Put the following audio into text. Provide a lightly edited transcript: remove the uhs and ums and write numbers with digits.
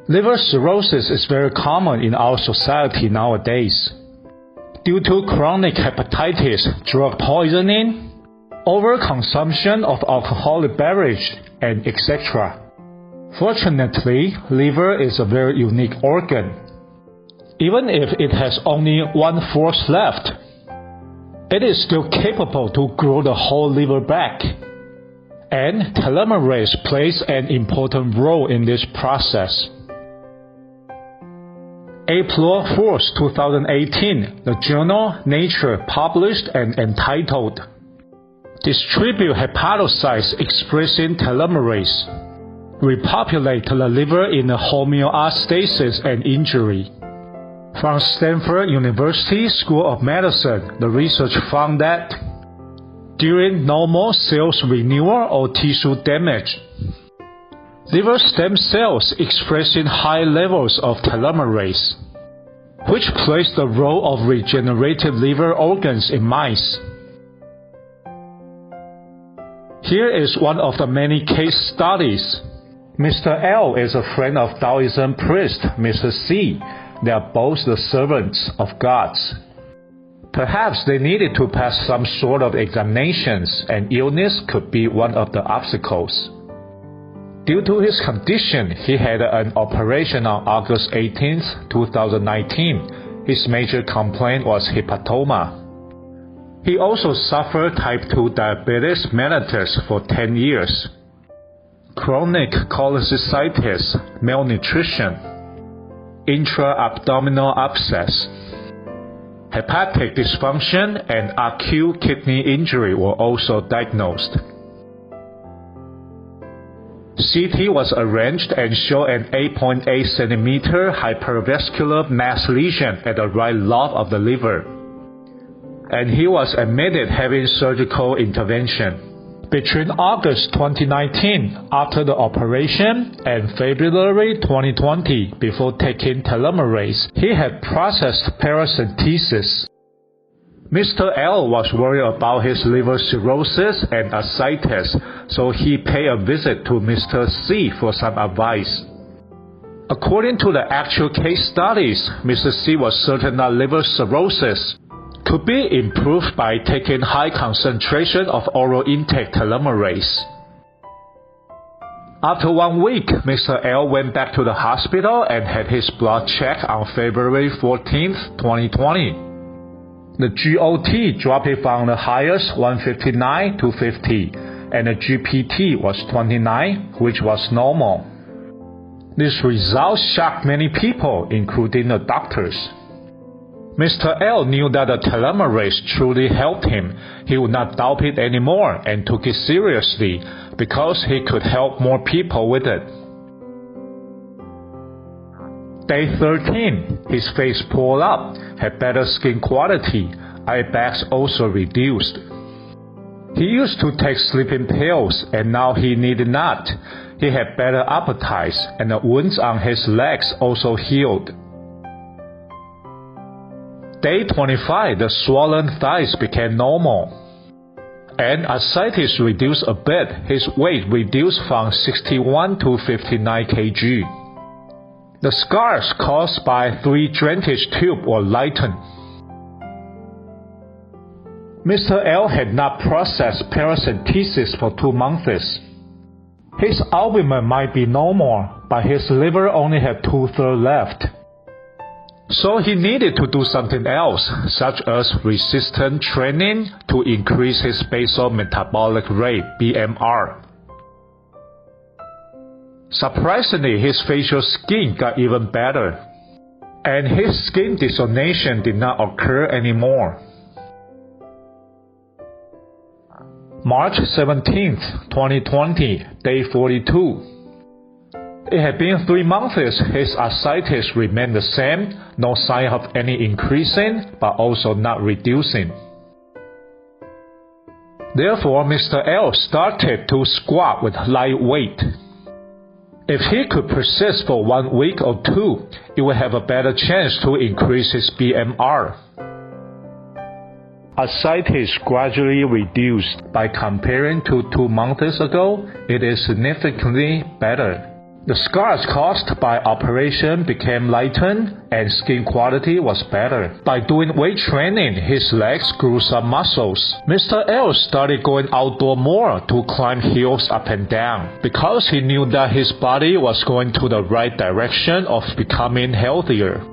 Liver cirrhosis is very common in our society nowadays. Due to chronic hepatitis, drug poisoning, overconsumption of alcoholic beverage, and etc. Fortunately, liver is a very unique organ. Even if it has only 1/4 left, it is still capable to grow the whole liver back. And telomerase plays an important role in this process. April 4, 2018, the journal Nature published an entitled "Distribute hepatocytes expressing telomerase. Repopulate the liver in a homeostasis and injury." From Stanford University School of Medicine, the research found that during normal cells renewal or tissue damage, liver stem cells expressing high levels of telomerase, which plays the role of regenerative liver organs in mice. Here is one of the many case studies. Mr. L is a friend of Taoism priest Mr. C. They are both the servants of gods. Perhaps they needed to pass some sort of examinations, and illness could be one of the obstacles. Due to his condition, he had an operation on August 18, 2019. His major complaint was hepatoma. He also suffered type 2 diabetes mellitus for 10 years, chronic cholecystitis, malnutrition, intra-abdominal abscess, hepatic dysfunction, and acute kidney injury were also diagnosed. CT was arranged and showed an 8.8 cm hypervascular mass lesion at the right lobe of the liver, and he was admitted having surgical intervention. Between August 2019, after the operation, and February 2020, before taking telomerase, he had processed paracentesis. Mr. L was worried about his liver cirrhosis and ascites, so he paid a visit to Mr. C for some advice. According to the actual case studies, Mr. C was certain that liver cirrhosis could be improved by taking high concentration of oral intake telomerase. After 1 week, Mr. L went back to the hospital and had his blood checked on February 14, 2020. The GOT dropped from the highest 159 to 50, and the GPT was 29, which was normal. This result shocked many people, including the doctors. Mr. L knew that the telomerase truly helped him. He would not doubt it anymore and took it seriously because he could help more people with it. Day 13, his face pulled up, had better skin quality, eye bags also reduced. He used to take sleeping pills, and now he needed not. He had better appetite, and the wounds on his legs also healed. Day 25, the swollen thighs became normal, and ascites reduced a bit. His weight reduced from 61 to 59 kg. The scars caused by 3 drainage tubes were lightened. Mr. L had not processed paracentesis for 2 months. His albumin might be normal, but his liver only had 2/3 left. So he needed to do something else, such as resistance training, to increase his basal metabolic rate, BMR. Surprisingly, his facial skin got even better, and his skin dissonation did not occur anymore. March 17, 2020, day 42. It had been 3 months. His ascites remained the same, no sign of any increasing, but also not reducing. Therefore, Mr. L started to squat with light weight. If he could persist for 1 week or 2, it would have a better chance to increase his BMR. Ascites gradually reduced. By comparing to 2 months ago, it is significantly better. The scars caused by operation became lightened and skin quality was better. By doing weight training, his legs grew some muscles. Mr. L started going outdoor more to climb hills up and down because he knew that his body was going to the right direction of becoming healthier.